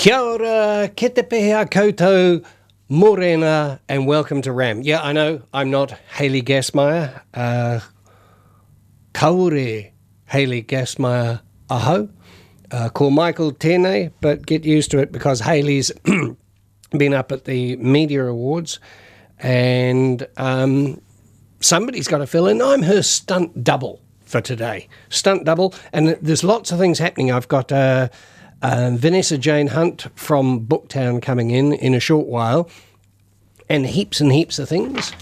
Kia ora, ke te pehea koutou, morena, and welcome to RAM. Yeah, I know, I'm not Hayley Gassmeyer. Kaore Hayley Gassmeyer aho. Call Michael tēnei, but get used to it because Hayley's been up at the Media Awards and somebody's got to fill in. I'm her stunt double for today. Stunt double, and there's lots of things happening. I've got Vanessa Jane Hunt from Booktown coming in a short while, and heaps of things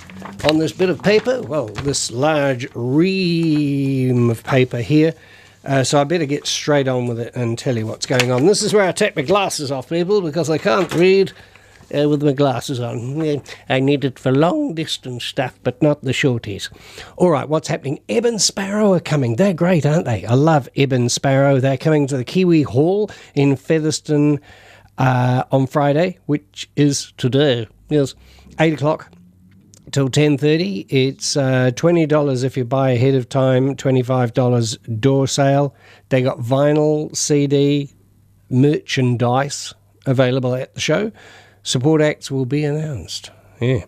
on this bit of paper. Well, this large ream of paper here. So I better get straight on with it and tell you what's going on. This is where I take my glasses off, people, because I can't read with my glasses on. I need it for long distance stuff, but not the shorties. All right, what's happening? Ebb and Sparrow are coming. They're great, aren't they? I love Ebb and Sparrow. They're coming to the Kiwi Hall in Featherston on Friday, which is today. Yes, 8 o'clock till 10:30. It's $20 if you buy ahead of time, $25 door sale. They got vinyl, CD, merchandise available at the show. Support acts will be announced. Yeah.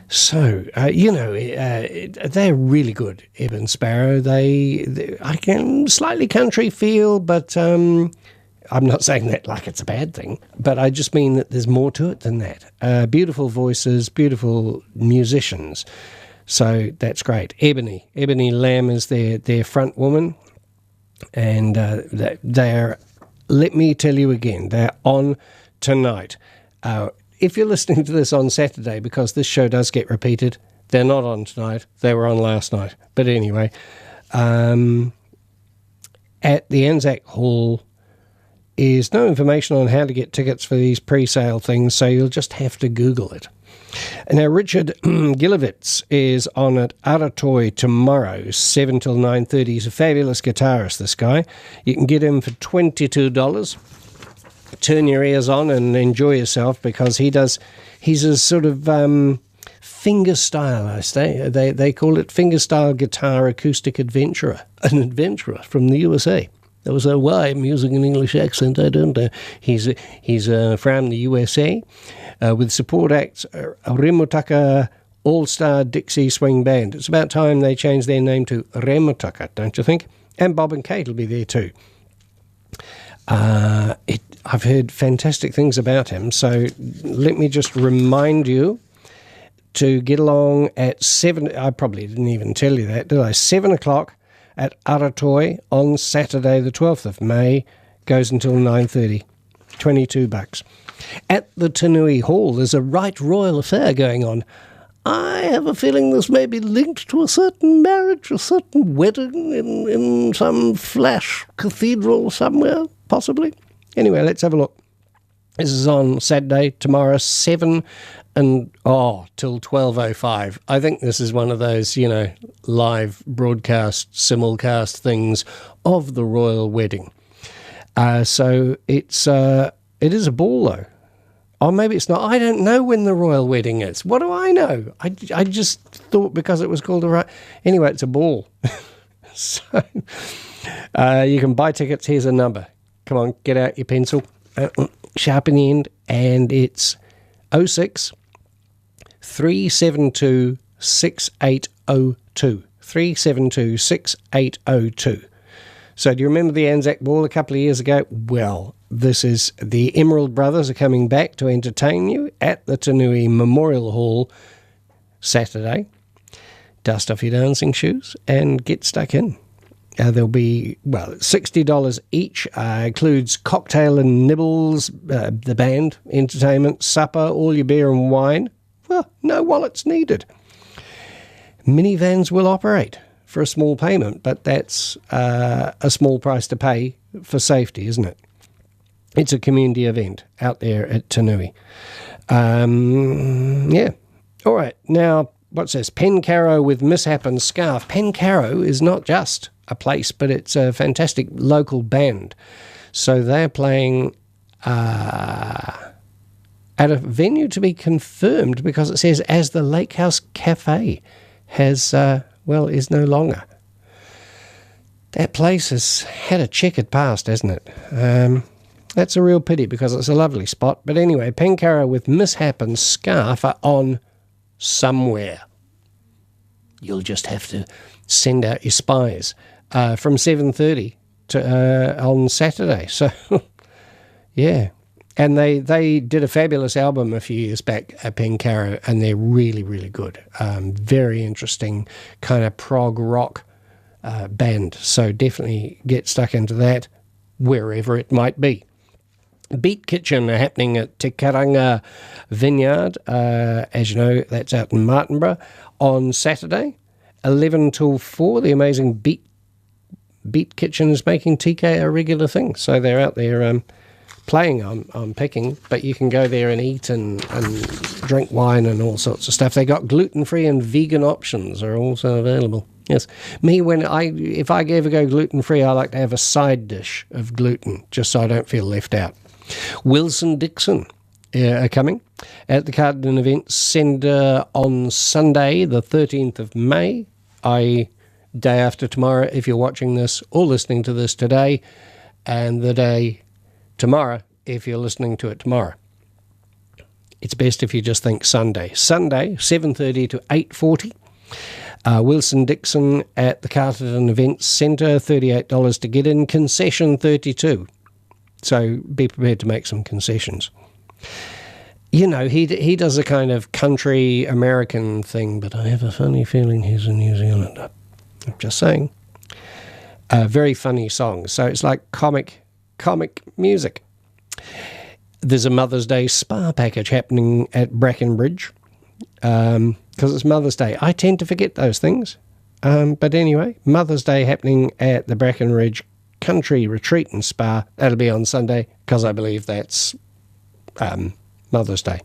So, they're really good, Ebb and Sparrow. I can slightly country feel, but I'm not saying that like it's a bad thing, but I just mean that there's more to it than that. Beautiful voices, beautiful musicians. So that's great. Ebony Lamb is their front woman, and they're, let me tell you again, they're on tonight. If you're listening to this on Saturday, because this show does get repeated, they're not on tonight. They were on last night. But anyway, at the Anzac Hall is no information on how to get tickets for these pre-sale things, so you'll just have to Google it. Now, Richard Gilovitz is on at Aratoi tomorrow, 7 till 9:30. He's a fabulous guitarist, this guy. You can get him for $22. Turn your ears on and enjoy yourself, because he's a sort of finger style, I say. They call it finger style guitar acoustic adventurer, an adventurer from the USA. That was why I'm using an English accent, I don't know. He's from the USA with support acts Remutaka All-Star Dixie Swing Band. It's about time they changed their name to Remutaka, don't you think? And Bob and Kate will be there too. I've heard fantastic things about him, so let me just remind you to get along at 7. I probably didn't even tell you that, did I? 7 o'clock at Aratoi on Saturday the 12th of May, goes until 9:30, $22. At the Tanui Hall, there's a Right Royal affair going on. I have a feeling this may be linked to a certain marriage, a certain wedding in some flash cathedral somewhere, possibly. Anyway, let's have a look. This is on Saturday, tomorrow, 7 till 12:05. I think this is one of those, live broadcast, simulcast things of the royal wedding. So it is a ball, though. Or maybe it's not. I don't know when the royal wedding is. What do I know? I just thought because it was called a right... Anyway, it's a ball. So you can buy tickets. Here's a number. Come on, get out your pencil. Sharpen the end. And it's 06 372 6802. 372 6802. So do you remember the Anzac Ball a couple of years ago? Well, this is the Emerald Brothers are coming back to entertain you at the Tanui Memorial Hall Saturday. Dust off your dancing shoes and get stuck in. There'll be, $60 each. Includes cocktail and nibbles, the band, entertainment, supper, all your beer and wine. Well, no wallets needed. Minivans will operate for a small payment, but that's a small price to pay for safety, isn't it? It's a community event out there at Tanui. Yeah. All right. Now, what's this? Pencarrow with Mishap and Scarf. Pencarrow is not just a place, but it's a fantastic local band. So they're playing at a venue to be confirmed, because it says as the Lake House Cafe has, is no longer. That place has had a checkered past, hasn't it? That's a real pity because it's a lovely spot. But anyway, Pankara with Mishap and Scarf are on somewhere. You'll just have to send out your spies from 7:30 to on Saturday. So, yeah. And they did a fabulous album a few years back at Pankara, and they're really, really good. Very interesting kind of prog rock band. So definitely get stuck into that wherever it might be. Beat Kitchen are happening at Te Karanga Vineyard. As you know, that's out in Martinborough on Saturday, 11 till 4. The amazing Beat Kitchen is making TK a regular thing. So they're out there playing, I'm picking, but you can go there and eat and drink wine and all sorts of stuff. They got gluten-free and vegan options are also available. Yes, me if I ever go gluten-free, I like to have a side dish of gluten just so I don't feel left out. Wilson Dixon are coming at the Carlton Events Centre on Sunday, the 13th of May, i.e. day after tomorrow if you're watching this or listening to this today, and the day tomorrow if you're listening to it tomorrow. It's best if you just think Sunday. Sunday, 7:30 to 8:40. Wilson Dixon at the Carlton Events Centre, $38 to get in, concession $32. So be prepared to make some concessions. You know, he does a kind of country American thing, but I have a funny feeling he's a New Zealander. I'm just saying. Very funny songs. So it's like comic music. There's a Mother's Day spa package happening at Brackenbridge because it's Mother's Day. I tend to forget those things. But anyway, Mother's Day happening at the Brackenridge Country Retreat and Spa. That'll be on Sunday because I believe that's Mother's Day.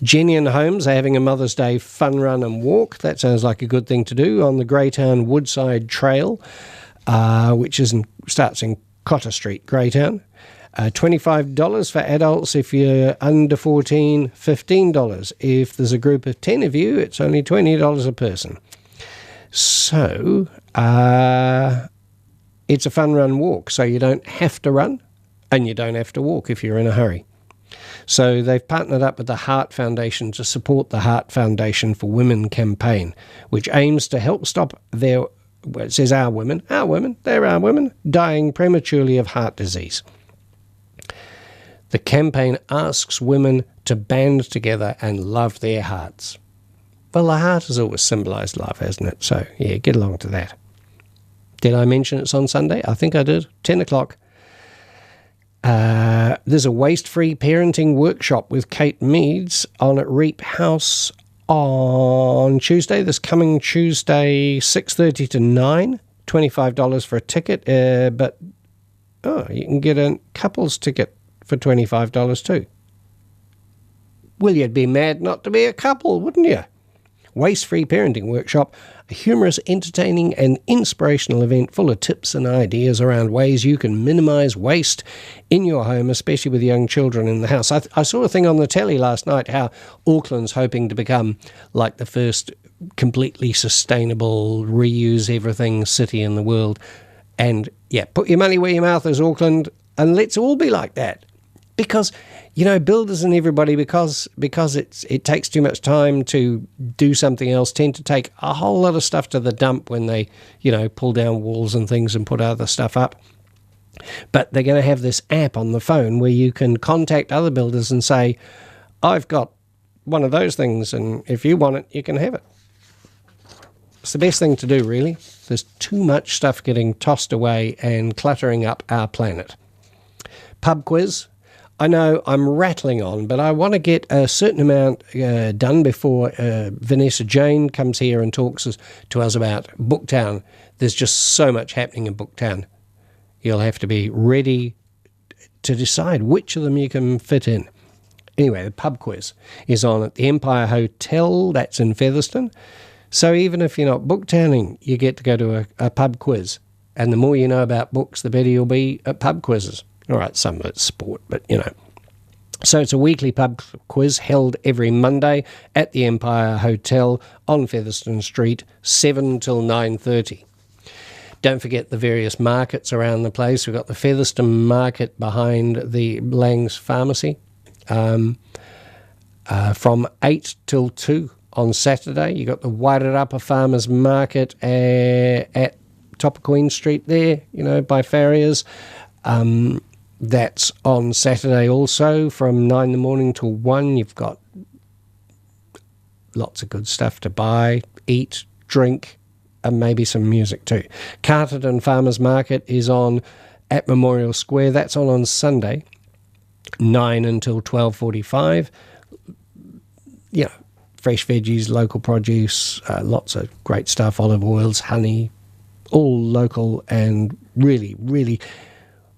Jenny and Holmes are having a Mother's Day fun run and walk. That sounds like a good thing to do on the Greytown Woodside Trail, which starts in Cotter Street, Greytown. $25 for adults if you're under 14, $15. If there's a group of 10 of you, it's only $20 a person. So, it's a fun run walk, so you don't have to run and you don't have to walk if you're in a hurry. So they've partnered up with the Heart Foundation to support the Heart Foundation for Women campaign, which aims to help stop it says our women, they're our women, dying prematurely of heart disease. The campaign asks women to band together and love their hearts. Well, the heart has always symbolised love, hasn't it? So, yeah, get along to that. Did I mention it's on Sunday? I think I did. 10 o'clock. There's a waste-free parenting workshop with Kate Meads on at Reap House on Tuesday. This coming Tuesday, 6:30 to 9. $25 for a ticket. But you can get a couple's ticket for $25 too. Well, you'd be mad not to be a couple, wouldn't you? Waste-free parenting workshop, a humorous, entertaining and inspirational event full of tips and ideas around ways you can minimise waste in your home, especially with young children in the house. I saw a thing on the telly last night how Auckland's hoping to become like the first completely sustainable, reuse everything city in the world. And yeah, put your money where your mouth is, Auckland, and let's all be like that. Because, you know, builders and everybody, because it takes too much time to do something else, tend to take a whole lot of stuff to the dump when they, you know, pull down walls and things and put other stuff up. But they're going to have this app on the phone where you can contact other builders and say, I've got one of those things, and if you want it, you can have it. It's the best thing to do, really. There's too much stuff getting tossed away and cluttering up our planet. Pub quiz. I know I'm rattling on, but I want to get a certain amount done before Vanessa Jane comes here and talks to us about Booktown. There's just so much happening in Booktown. You'll have to be ready to decide which of them you can fit in. Anyway, the pub quiz is on at the Empire Hotel, that's in Featherston. So even if you're not booktowning, you get to go to a pub quiz. And the more you know about books, the better you'll be at pub quizzes. All right, some of it's sport, but, you know. So it's a weekly pub quiz held every Monday at the Empire Hotel on Featherston Street, 7 till 9:30. Don't forget the various markets around the place. We've got the Featherston Market behind the Lang's Pharmacy from 8 till 2 on Saturday. You've got the Wairarapa Farmers Market at top of Queen Street there, by farriers. That's on Saturday also from 9 in the morning till 1. You've got lots of good stuff to buy, eat, drink, and maybe some music too. Carterton Farmers Market is on at Memorial Square. That's on Sunday, 9 until 12:45. Fresh veggies, local produce, lots of great stuff, olive oils, honey, all local and really, really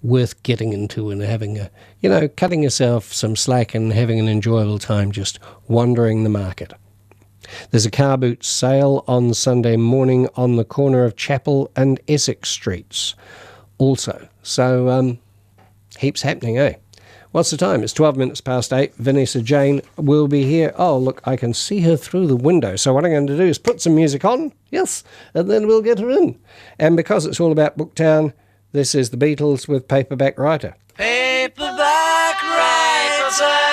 worth getting into and having cutting yourself some slack and having an enjoyable time just wandering the market. There's a car boot sale on Sunday morning on the corner of Chapel and Essex Streets also. So heaps happening, eh? What's the time? It's 12 minutes past 8. Vanessa Jane will be here. Oh, look, I can see her through the window. So what I'm going to do is put some music on, yes, and then we'll get her in. And because it's all about Booktown, this is the Beatles with Paperback Writer. Paperback Writer.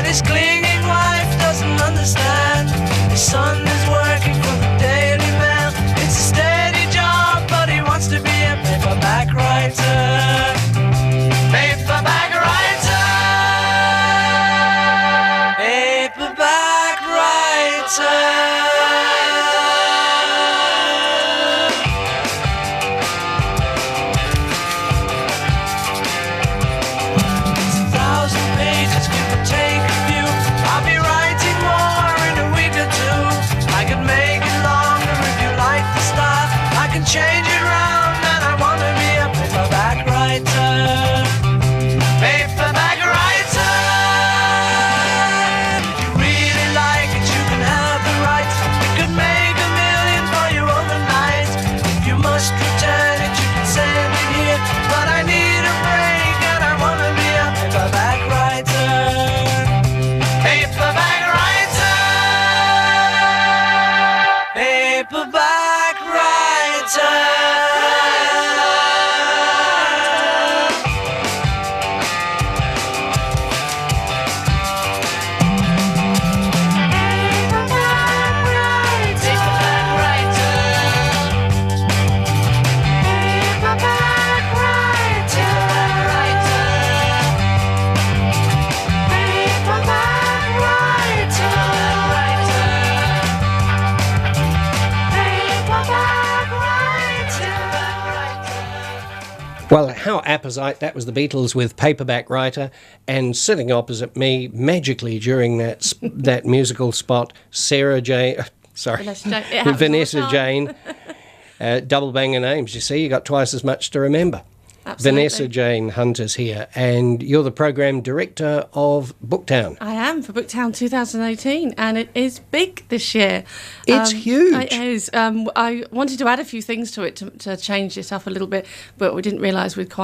His clinging wife doesn't understand. His son is working for the Daily Mail. It's a steady job, but he wants to be a paperback writer. Paperback writer. Paperback writer. Change it round and I want to be a paperback writer. Paperback writer. If you really like it, you can have the rights. You could make $1 million for you overnight. If you must return it, you can send it here. But I need a break and I want to be a paperback writer. Paperback writer. Paperback writer. Well, how apposite. That was the Beatles with Paperback Writer, and sitting opposite me magically during that musical spot, Vanessa Jane. Double banger names, you see, you got twice as much to remember. Absolutely. Vanessa Jane Hunter's here, and you're the program director of Booktown. I am, for Booktown 2018, and it is big this year. It's huge. It is. I wanted to add a few things to it to change it up a little bit, but we didn't realise we'd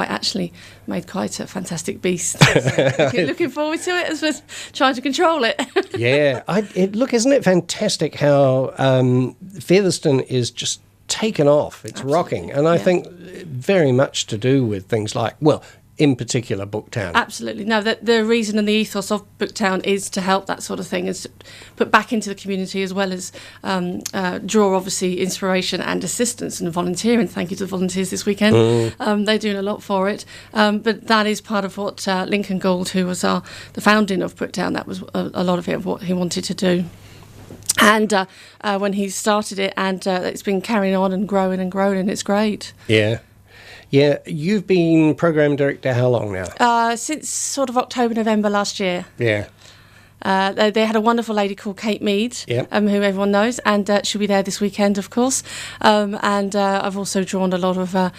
made quite a fantastic beast. So looking forward to it as we're trying to control it. Yeah. Look, isn't it fantastic how Featherston is just taken off. It's Absolutely. Rocking. And I think very much to do with things like, well, in particular, Booktown. Absolutely. No, the reason and the ethos of Booktown is to help that sort of thing, is to put back into the community, as well as draw, obviously, inspiration and assistance and volunteering. Thank you to the volunteers this weekend. They're doing a lot for it. But that is part of what Lincoln Gould, who was the founding of Booktown, that was a lot of it, of what he wanted to do. And when he started it, and it's been carrying on and growing, and it's great. Yeah. Yeah, you've been program director how long now? Since sort of October, November last year. Yeah. They had a wonderful lady called Kate Mead, Yep. who everyone knows, and she'll be there this weekend, of course. And I've also drawn a lot of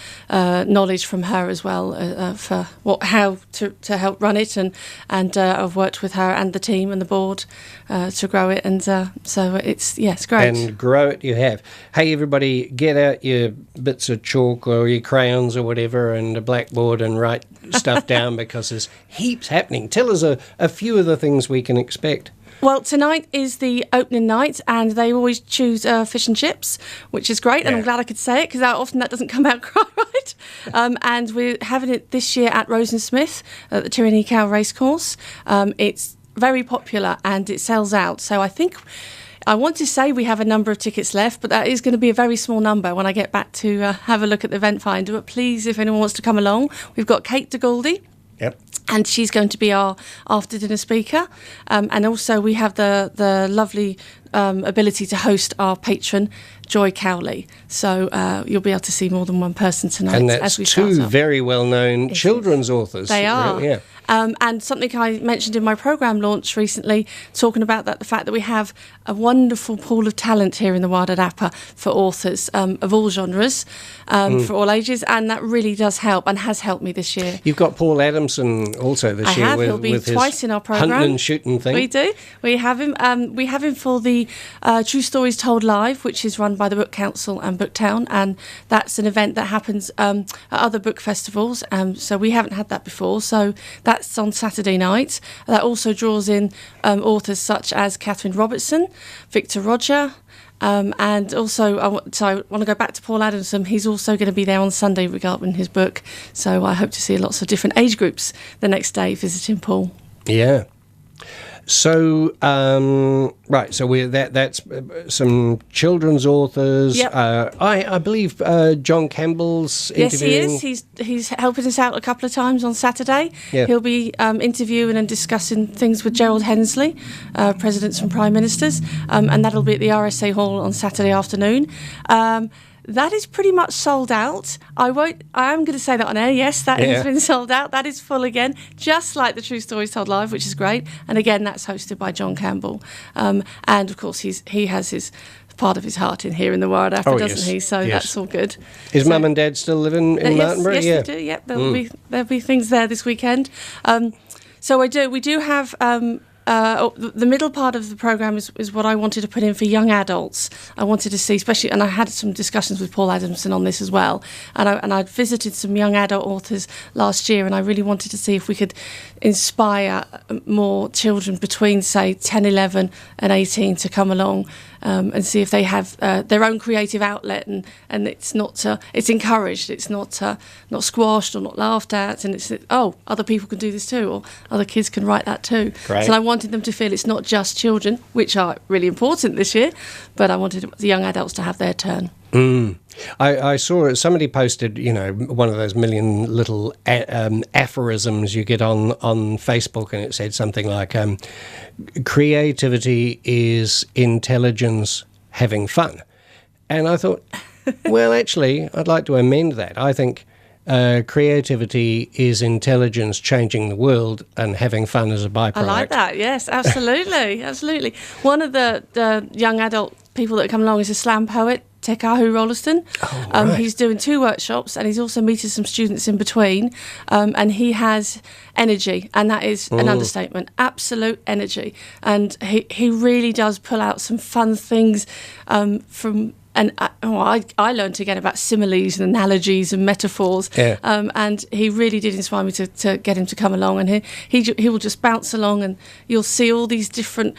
knowledge from her as well for how to help run it, and I've worked with her and the team and the board to grow it, and so it's great. And grow it you have. Hey, everybody, get out your bits of chalk or your crayons or whatever and a blackboard and write stuff down, because there's heaps happening. Tell us a few of the things we can expect. Well, tonight is the opening night, and they always choose fish and chips, which is great, and I'm glad I could say it, because often that doesn't come out quite right. And we're having it this year at Rosensmith at the Tyranny Cow Racecourse. It's very popular and it sells out, so I want to say we have a number of tickets left, but that is going to be a very small number when I get back to have a look at the event finder. But please, if anyone wants to come along, we've got Kate de Goldie. Yep. And she's going to be our after-dinner speaker. And also we have the lovely ability to host our patron, Joy Cowley. So you'll be able to see more than one person tonight. And that's as we start two up. very well-known children's authors. They are. Yeah. And something I mentioned in my programme launch recently, talking about the fact that we have a wonderful pool of talent here in the Wild Adapa for authors of all genres, for all ages, and that really does help and has helped me this year. You've got Paul Adamson also this year He'll be with twice his in our programme. hunting and shooting thing. We do. We have him. We have him for the True Stories Told Live, which is run by the Book Council and Booktown, and that's an event that happens at other book festivals. So we haven't had that before. So that's on Saturday night. That also draws in authors such as Catherine Robertson, Victor Roger. And also, I want to go back to Paul Adamson. He's also going to be there on Sunday regarding his book. So I hope to see lots of different age groups the next day visiting Paul. Yeah. So, right, so that's some children's authors. Yep. I believe John Campbell's interviewing. Yes, he is. He's helping us out a couple of times on Saturday. Yeah. He'll be interviewing and discussing things with Gerald Hensley, presidents and prime ministers, and that'll be at the RSA Hall on Saturday afternoon. That is pretty much sold out. I am going to say that on air. Yes, that has been sold out. That is full again, just like the True Stories Told Live, which is great. And again, that's hosted by John Campbell. And of course, he has his part of his heart in here in the Wild Adapa, doesn't he? So that's all good. Is Mum and Dad still living in Martinborough? Yes, they do. Yep, there'll be things there this weekend. So we do have. The middle part of the programme is what I wanted to put in for young adults. I wanted to see, especially, and I had some discussions with Paul Adamson on this as well. And I'd visited some young adult authors last year, and I really wanted to see if we could inspire more children between, say, 10, 11 and 18 to come along and see if they have their own creative outlet, and it's not it's encouraged, it's not squashed or not laughed at, and it's other people can do this too, or other kids can write that too. Great. So I wanted them to feel it's not just children, which are really important this year, but I wanted the young adults to have their turn. I saw somebody posted, one of those million little aphorisms you get on Facebook, and it said something like, creativity is intelligence having fun. And I thought, well, actually, I'd like to amend that. I think creativity is intelligence changing the world, and having fun as a byproduct. I like that, yes, absolutely, absolutely. One of the young adult people that come along is a slam poet, Tekahu Rolleston. Right. He's doing 2 workshops, and he's also meeting some students in between, and he has energy, and that is an understatement, absolute energy, and he really does pull out some fun things from. And I learned again about similes and analogies and metaphors, and he really did inspire me to get him to come along, and he will just bounce along, and you'll see all these different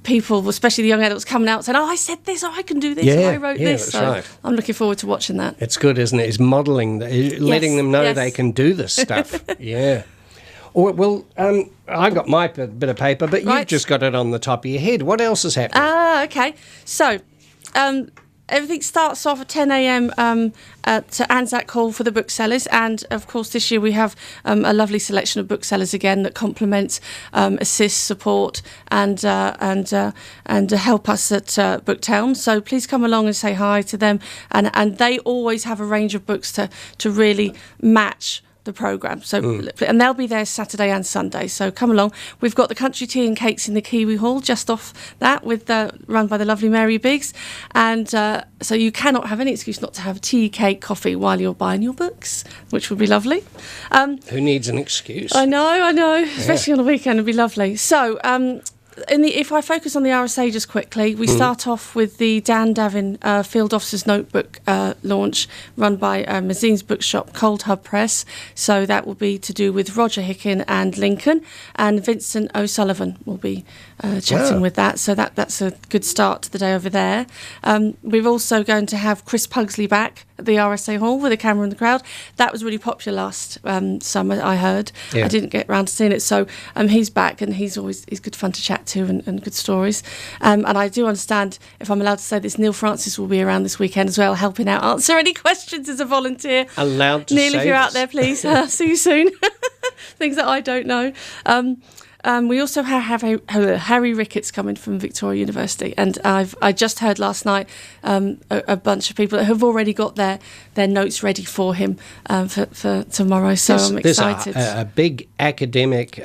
people, especially the young adults, coming out saying, I said this, I can do this, I wrote this. That's right. I'm looking forward to watching that. It's good, isn't it? It's modelling, letting them know they can do this stuff. Yeah. Well, I got my bit of paper, but you've just got it on the top of your head. What else is happening? Okay. So, everything starts off at 10 a.m. At Anzac Hall for the booksellers, and of course this year we have a lovely selection of booksellers again that complement, assist, support, and help us at Booktown. So please come along and say hi to them, and they always have a range of books to really match the programme. So, and they'll be there Saturday and Sunday. So come along. We've got the Country Tea and Cakes in the Kiwi Hall, just off that, with run by the lovely Mary Biggs. And so you cannot have any excuse not to have tea, cake, coffee while you're buying your books, which would be lovely. Who needs an excuse? I know. Especially on a weekend, it'd be lovely. So, if I focus on the RSA just quickly, we start off with the Dan Davin Field Officer's Notebook launch, run by Mazine's Bookshop, Cold Hub Press. So that will be to do with Roger Hicken and Lincoln, and Vincent O'Sullivan will be chatting with that. So that's a good start to the day over there. We're also going to have Chris Pugsley back at the RSA Hall with a camera in the crowd. That was really popular last summer, I heard. Yeah. I didn't get round to seeing it. So he's back, and he's good fun to chat to, and good stories. And I do understand, if I'm allowed to say this, Neil Francis will be around this weekend as well, helping out, answer any questions as a volunteer. Allowed to Neil, say if you're this. out there, please, see you soon. Things that I don't know. We also have Harry Ricketts coming from Victoria University, and I just heard last night a bunch of people that have already got their notes ready for him for tomorrow. So I'm excited. There's a big academic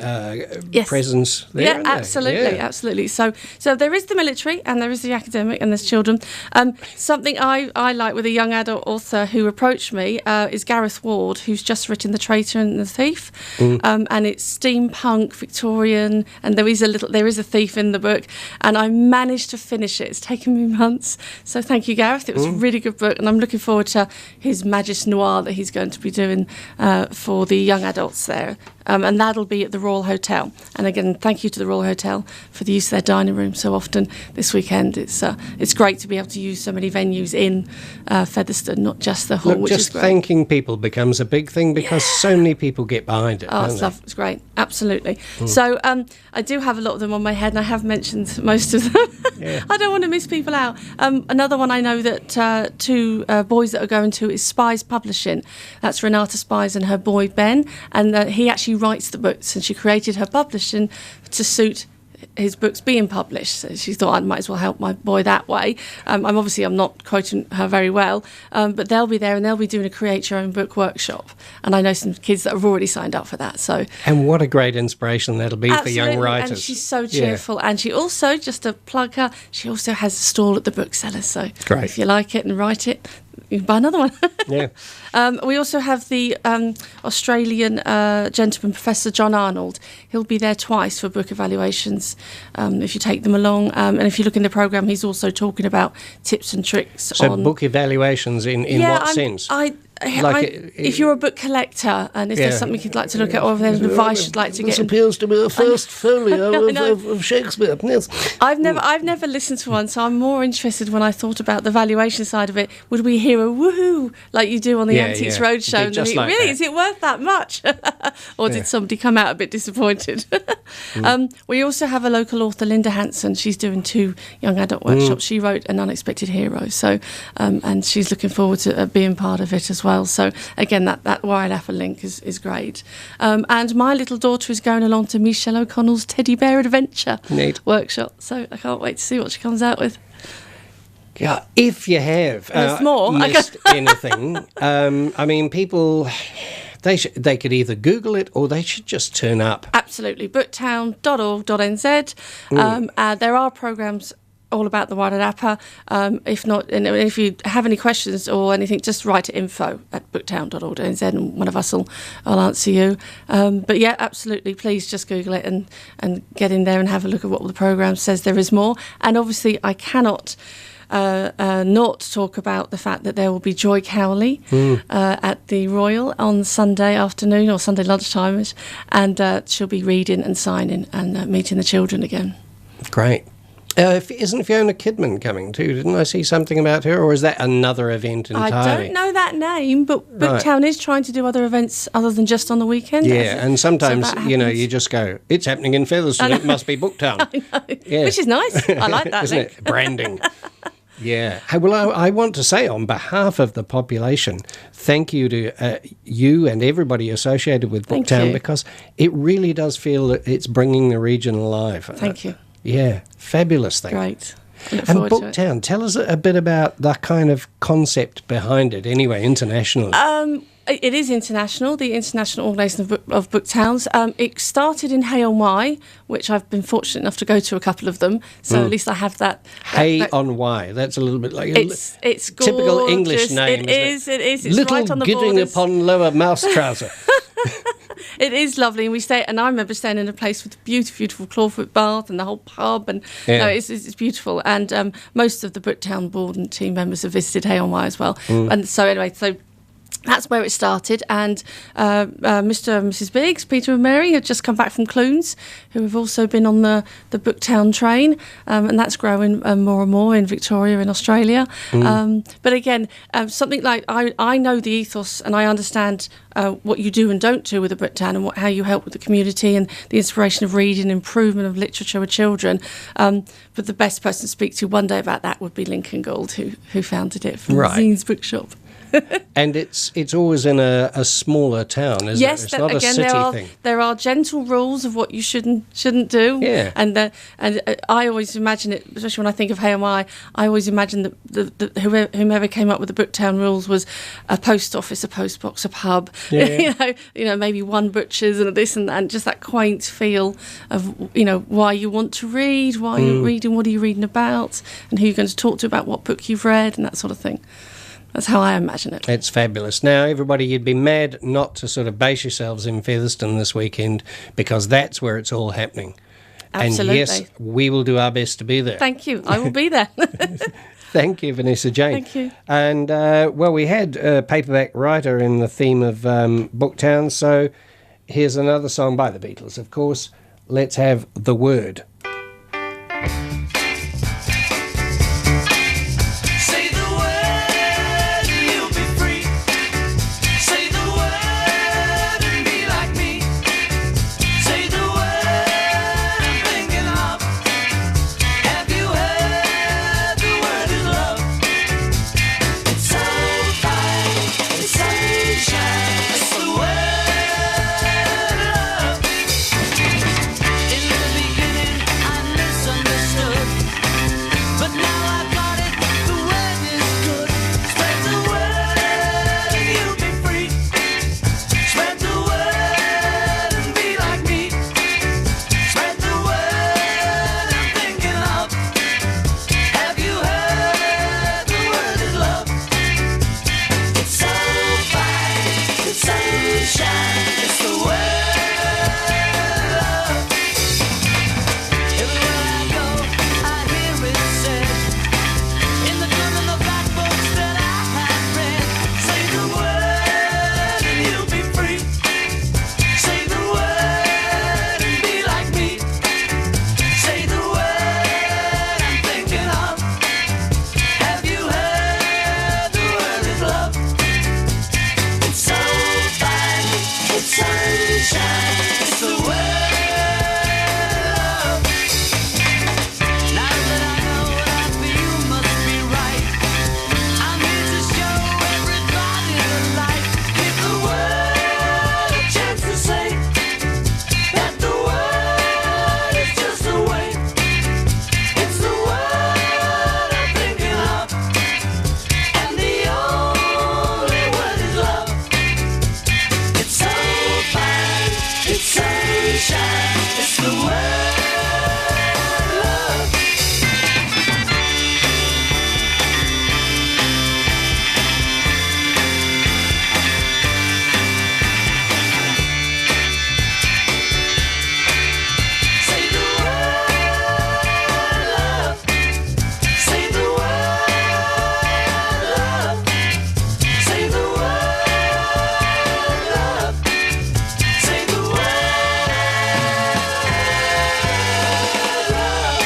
presence there. Yeah, isn't there? absolutely. So there is the military, and there is the academic, and there's children. Something I like with a young adult author who approached me is Gareth Ward, who's just written The Traitor and the Thief, and it's steampunk Victorian, and there is a thief in the book, and I managed to finish it. It's taken me months, so thank you, Gareth. It was a really good book, and I'm looking forward to his Magis Noir that he's going to be doing for the young adults there. And that'll be at the Royal Hotel. And again, thank you to the Royal Hotel for the use of their dining room so often this weekend. It's great to be able to use so many venues in Featherstone, not just the hall, Look, which just is great. thanking people becomes a big thing because so many people get behind it. Oh, don't it's they? it's great. Absolutely. So I do have a lot of them on my head, and I have mentioned most of them. Yeah. I don't want to miss people out. Another one I know that two boys that are going to is Spies Publishing. That's Renata Spies and her boy Ben, and he actually writes the books, and she created her publishing to suit his books being published. So she thought I might as well help my boy that way. I'm not quoting her very well, but they'll be there, and they'll be doing a create your own book workshop. And I know some kids that have already signed up for that. So And what a great inspiration that'll be for young absolutely, writers. and she's so cheerful. And she also, just to plug her, she also has a stall at the booksellers. So Great. if you like it and write it, you can buy another one. Yeah. We also have the Australian gentleman, Professor John Arnold. He'll be there twice for book evaluations if you take them along. And if you look in the programme, he's also talking about tips and tricks So on book evaluations in what sense? If you're a book collector, and if there's something you'd like to look at, or if there's advice you'd like to get, appeals to be a first folio I know. of Shakespeare. Yes. I've never listened to one, so I'm more interested when I thought about the valuation side of it. Would we hear a woohoo like you do on the Antiques Roadshow? And Just think, like really, that. is it worth that much? Or did somebody come out a bit disappointed? We also have a local author, Linda Hanson. She's doing 2 young adult workshops. She wrote An Unexpected Hero, so and she's looking forward to being part of it as well. So again, that Wild Apple link is great. And my little daughter is going along to Michelle O'Connell's Teddy Bear Adventure Neat. workshop, so I can't wait to see what she comes out with. Yeah, if you have There's more. missed anything, I mean, people, they could either Google it or they should just turn up. Absolutely, booktown.org.nz. There are programmes all about the Wild Appa. If not, and if you have any questions or anything, just write to info@booktown.org.nz, and one of us will answer you. But yeah, absolutely, please just Google it and get in there and have a look at what the programme says. There is more, and obviously I cannot not talk about the fact that there will be Joy Cowley at the Royal on Sunday afternoon or Sunday lunchtime, and she'll be reading and signing and meeting the children again. Great. Isn't Fiona Kidman coming too? Didn't I see something about her, or is that another event entirely? I don't know that name, but Booktown is trying to do other events other than just on the weekend. Yeah, and sometimes, So that you know, happens. you just go, it's happening in Featherstone, it must be Booktown. I know, Yeah. which is nice. I like that Isn't link. it? Branding. Yeah. Hey, well, I want to say on behalf of the population, thank you to you and everybody associated with Thank Booktown, you. because it really does feel that it's bringing the region alive. Thank you. Yeah, fabulous thing. Great. I look And forward to it. Booktown, tell us a bit about the kind of concept behind it, anyway, internationally. It is international, the International Organisation of Book Towns. It started in Hay on Wye, which I've been fortunate enough to go to a couple of them, so at least I have that. Hay on Wye, that's a little bit like It's typical English gorgeous. name, It is. It's Little right on the Gidding borders. upon Lower Mouse Trouser. It is lovely, and I remember staying in a place with a beautiful clawfoot bath and the whole pub, and Yeah. no, it's beautiful. And most of the Booktown board and team members have visited Hay on Wye as well. And so anyway, that's where it started, and Mr. and Mrs. Biggs, Peter and Mary, had just come back from Clunes, who have also been on the Booktown train, and that's growing more and more in Victoria in Australia. But again, something like I know the ethos and I understand what you do and don't do with the Booktown and how you help with the community and the inspiration of reading, improvement of literature with children. But the best person to speak to one day about that would be Lincoln Gould, who founded it from Right. Zine's Bookshop. And it's always in a smaller town, isn't it? It's not a city thing. There are gentle rules of what you shouldn't do. Yeah. And I always imagine it, especially when I think of Hay on Wye, I always imagine that whomever came up with the Booktown rules was a post office, a post box, a pub. Yeah. you know, maybe one butcher's and this and that, and just that quaint feel of why you want to read, why you're reading, what are you reading about, and who you're going to talk to about what book you've read, and that sort of thing. That's how I imagine it. It's fabulous. Now, everybody, you'd be mad not to sort of base yourselves in Featherston this weekend, because that's where it's all happening. Absolutely. And yes, we will do our best to be there. Thank you. I will be there. Thank you, Vanessa Jane. Thank you. And, well, we had a paperback writer in the theme of Booktown, so here's another song by the Beatles, of course. Let's have The Word. Say the word and you'll be free. Say the word and be like me. Say the word I'm thinking of. Have you heard the word is love? It's so fine, it's sunshine. It's the word love. In the beginning I misunderstood, but now I got it. The word is good. Spread the word and you'll be free. Spread the word and be like me. Spread the word I'm thinking of. Have you heard the word is love? It's so fine, it's sunshine. It's the word love. Everywhere I go, I hear it said. In the good and the bad books that I have read. Say the word and you'll be free. Say the word and be like me. Say the word I'm thinking of. Have you heard the word is love? It's so fine, it's sunshine. It's the word love. Now that I know what I feel must be right, I'm here to show everybody the light. Give the word a chance to say that the word is just a way. It's the word I'm thinking of, and the only word is love. It's so fine, it's sunshine. It's the word love. Say the word love. Say the word love. Say the word love. Say the word love.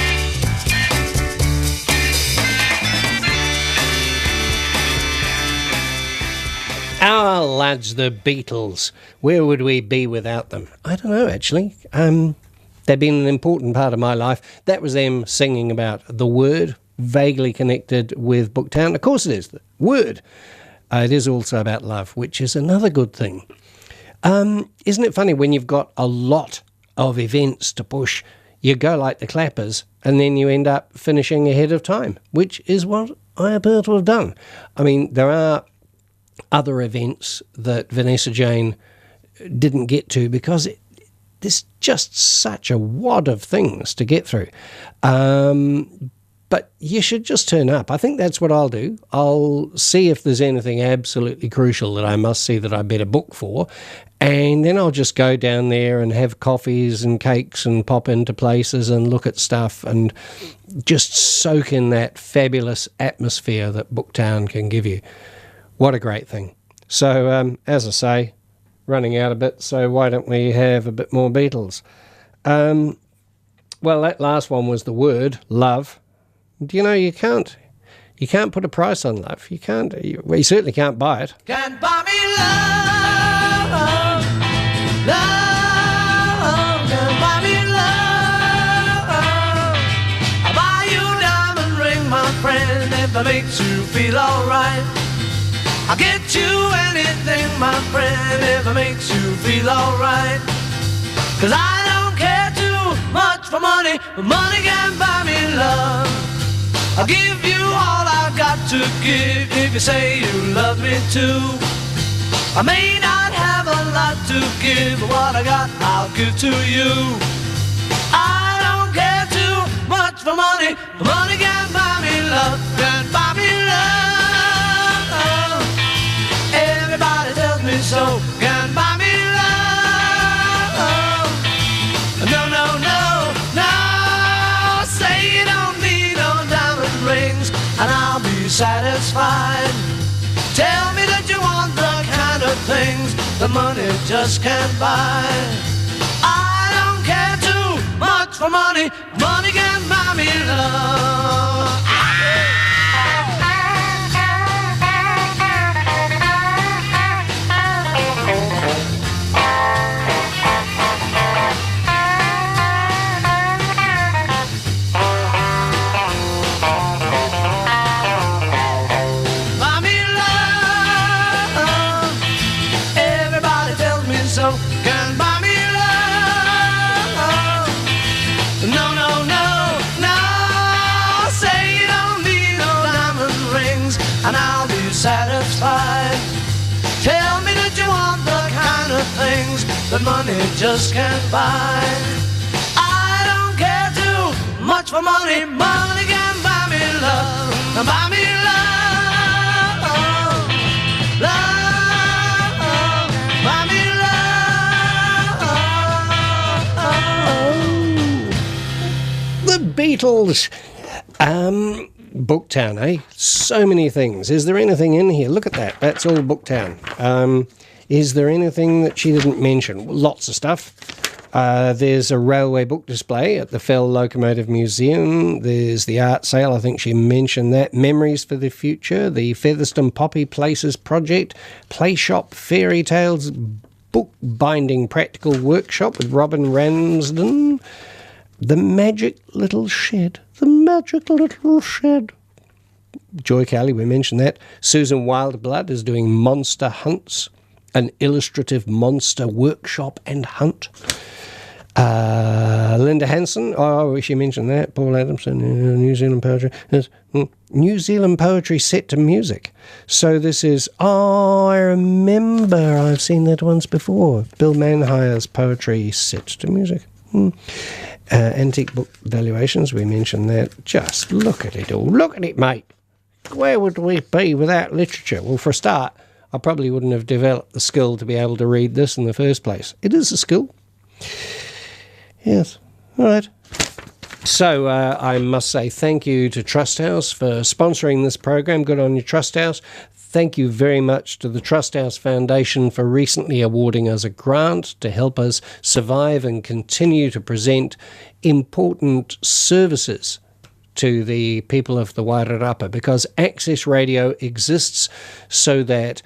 Our lads, the Beatles. Where would we be without them? I don't know, actually. They've been an important part of my life. That was them singing about the word, vaguely connected with Booktown. Of course it is, the word. It is also about love, which is another good thing. Isn't it funny when you've got a lot of events to push, you go like the clappers, and then you end up finishing ahead of time, which is what I appear to have done. I mean, there are other events that Vanessa Jane didn't get to because there's just such a wad of things to get through. But you should just turn up. I think that's what I'll do. I'll see if there's anything absolutely crucial that I must see that I better book for, and then I'll just go down there and have coffees and cakes and pop into places and look at stuff and just soak in that fabulous atmosphere that Booktown can give you. What a great thing. So, as I say, running out a bit, so why don't we have a bit more Beatles? Well, that last one was the word, love. Do you know you can't put a price on love. You can't. Well, you certainly can't buy it. Can't buy me love, love. Can't buy me love. I'll buy you a diamond ring, my friend, if it makes you feel alright. I'll get you anything, my friend, if it makes you feel alright. 'Cause I don't care too much for money, but money can't buy me love. I'll give you all I've got to give if you say you love me too. I may not have a lot to give, but what I got I'll give to you. I don't care too much for money, but money can't buy me love, can't buy me love. Everybody tells me so, can't buy me love. No, no, no, no, say you don't need no diamond rings and I'll be satisfied. Tell me that you want the kind of things that money just can't buy. I don't care too much for money, money can't buy me love. Satisfied. Tell me that you want the kind of things that money just can't buy. I don't care too much for money, money can buy me love, buy me love, love, buy me love. The Beatles. Booktown, eh? So many things. Is there anything in here? Look at that. That's all Booktown. Is there anything that she didn't mention? Lots of stuff. There's a railway book display at the Fell Locomotive Museum. There's the art sale. I think she mentioned that. Memories for the Future. The Featherston Poppy Places Project. Play Shop Fairy Tales Book Binding Practical Workshop with Robin Ramsden. The Magic Little Shed. The Magic Little Shed. Joy Cowley, we mentioned that. Susan Wildblood is doing monster hunts, an illustrative monster workshop and hunt. Linda Hanson, oh, she mentioned that. Paul Adamson, New Zealand poetry. New Zealand poetry set to music. So this is, I remember, I've seen that once before. Bill Manhire's poetry set to music. Antique book valuations, we mentioned that. Just look at it all. Look at it, mate. Where would we be without literature? Well, for a start, I probably wouldn't have developed the skill to be able to read this in the first place. It is a skill. Yes. All right. So I must say thank you to Trust House for sponsoring this program. Good on you, Trust House. Thank you very much to the Trust House Foundation for recently awarding us a grant to help us survive and continue to present important services to the people of the Wairarapa, because Access Radio exists so that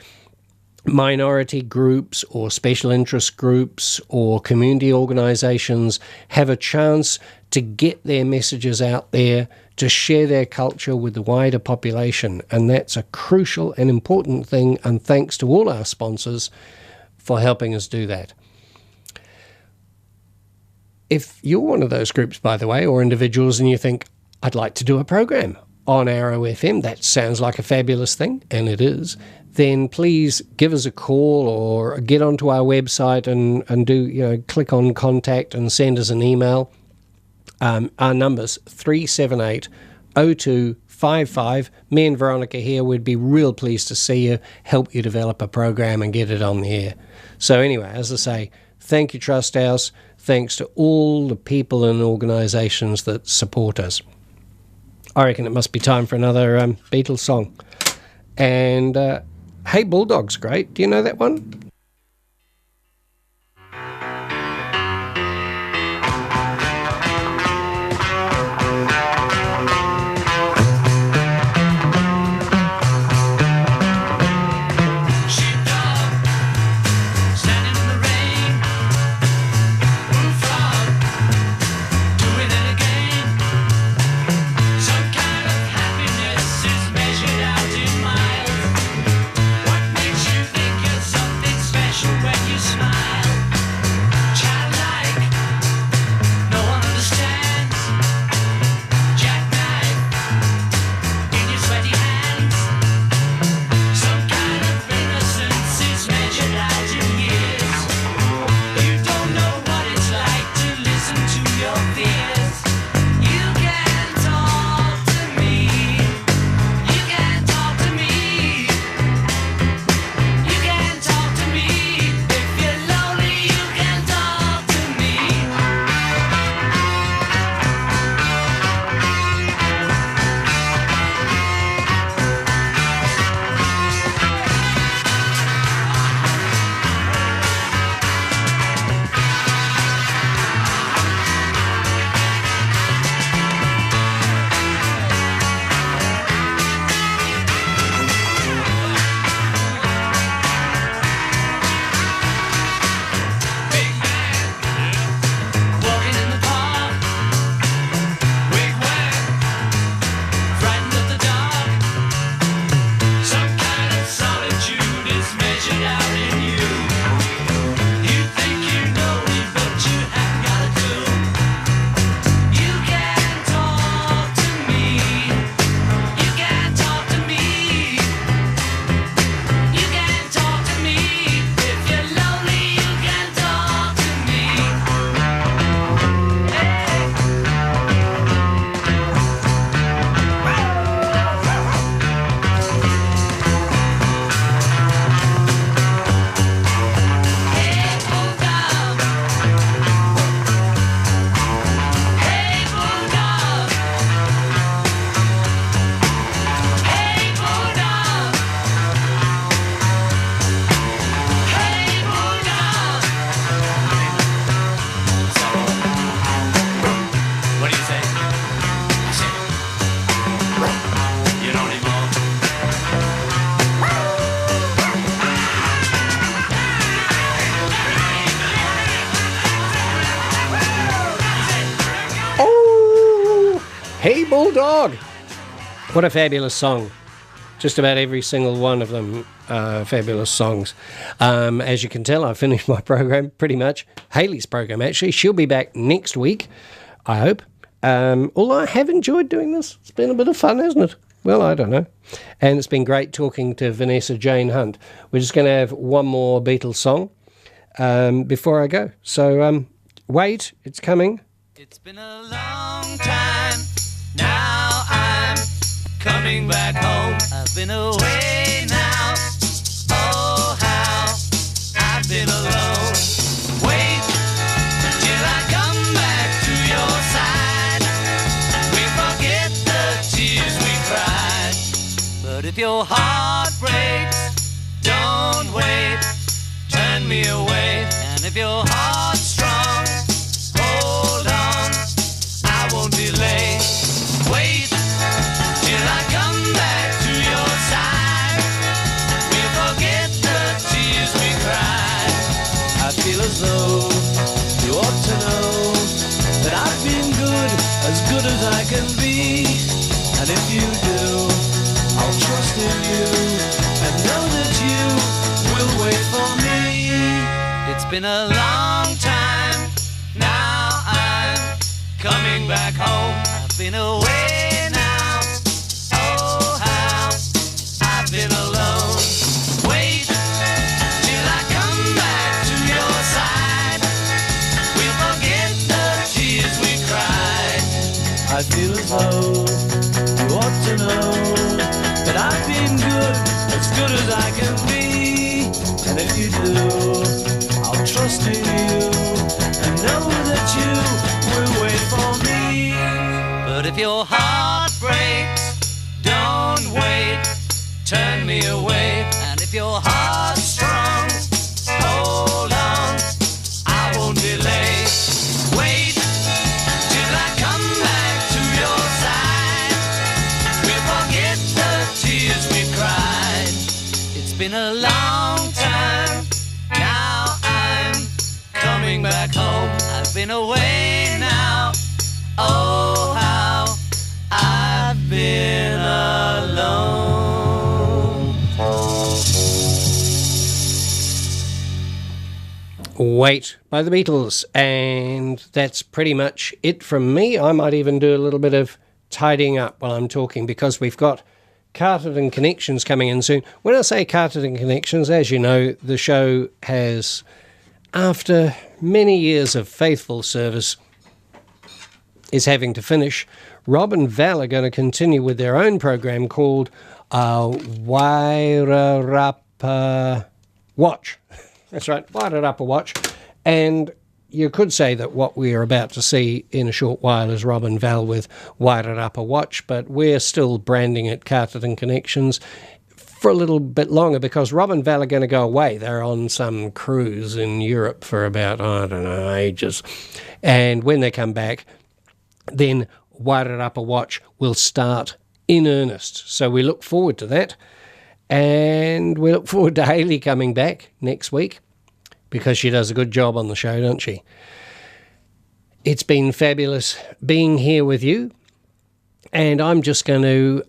minority groups or special interest groups or community organisations have a chance to get their messages out there, to share their culture with the wider population. And that's a crucial and important thing, and thanks to all our sponsors for helping us do that. if you're one of those groups, by the way, or individuals, and you think, I'd like to do a program on Arrow FM, that sounds like a fabulous thing, and it is, then please give us a call or get onto our website and do, click on contact and send us an email. Our number's 378-0255. Me and Veronica here would be real pleased to see you, help you develop a program and get it on the air. So anyway, as I say, thank you, Trust House. Thanks to all the people and organisations that support us. I reckon it must be time for another Beatles song. And Hey Bulldog's great. Do you know that one? Hey Bulldog! What a fabulous song. Just about every single one of them fabulous songs. As you can tell, I finished my program pretty much. Hayley's program, actually. She'll be back next week, I hope. Although I have enjoyed doing this. It's been a bit of fun, hasn't it? Well, I don't know. And it's been great talking to Vanessa Jane Hunt. We're just going to have one more Beatles song before I go. So wait, it's coming. It's been a long time, now I'm coming back home. I've been away now, oh how I've been alone. Wait till I come back to your side. We forget the tears we cried. But if your heart breaks, don't wait, turn me away. And if your heart's strong, hold on, I won't delay. Wait till I come back to your side. We'll forget the tears we cried. I feel as though you ought to know that I've been good as I can be. And if you do, I'll trust in you and know that you will wait for me. It's been a long time, now coming back home. I've been away now, oh how I've been alone. Wait till I come back to your side. We'll forget the tears we cried. I feel as though you ought to know that I've been good as I can be. And if you do, I'll trust in you and know that you will wait for me. But if your heart breaks, don't wait, turn me away. And if your heart's strong, hold on, I won't delay. Wait till I come back to your side. We'll forget the tears we cried. It's been a long time, now I'm coming back home. I've been away now, oh how I've been alone. Wait by the Beatles, and that's pretty much it from me. I might even do a little bit of tidying up while I'm talking, because we've got Carterton Connections coming in soon. When I say Carterton Connections, as you know, the show has, after many years of faithful service, is having to finish. Rob and Val are going to continue with their own program called Wairarapa Watch. That's right, Wairarapa Watch. And you could say that what we are about to see in a short while is Rob and Val with Wairarapa Watch, but we're still branding it Carterton Connections for a little bit longer, because Rob and Val are going to go away. They're on some cruise in Europe for about, I don't know, ages. And when they come back, then Wairarapa Watch will start in earnest. So we look forward to that. And we look forward to Hayley coming back next week, because she does a good job on the show, doesn't she? It's been fabulous being here with you. And I'm just going to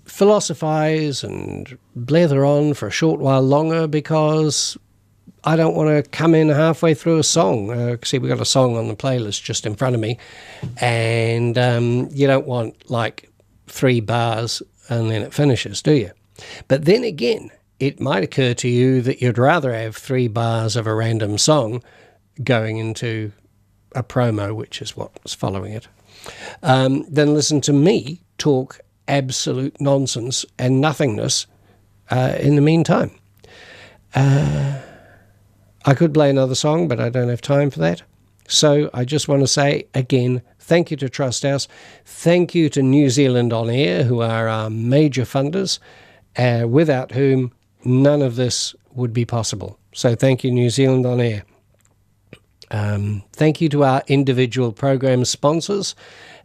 philosophize and blather on for a short while longer, because I don't want to come in halfway through a song. See, we've got a song on the playlist just in front of me, and you don't want like 3 bars and then it finishes, do you? But then again, it might occur to you that you'd rather have 3 bars of a random song going into a promo, which is what's following it, than listen to me talk absolute nonsense and nothingness in the meantime. I could play another song, but I don't have time for that. So I just want to say again, thank you to Trust House. Thank you to New Zealand On Air, who are our major funders, without whom none of this would be possible. So thank you, New Zealand On Air. Thank you to our individual program sponsors.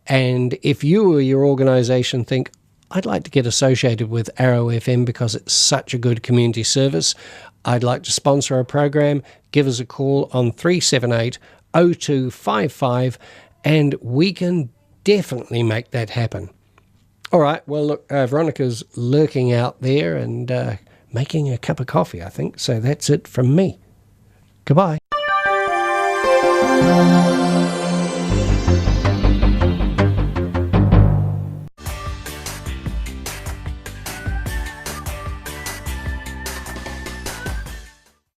And if you or your organisation think, I'd like to get associated with Arrow FM because it's such a good community service, I'd like to sponsor a program, give us a call on 378 0255 and we can definitely make that happen. All right, well, look, Veronica's lurking out there and making a cup of coffee, I think. So that's it from me. Goodbye.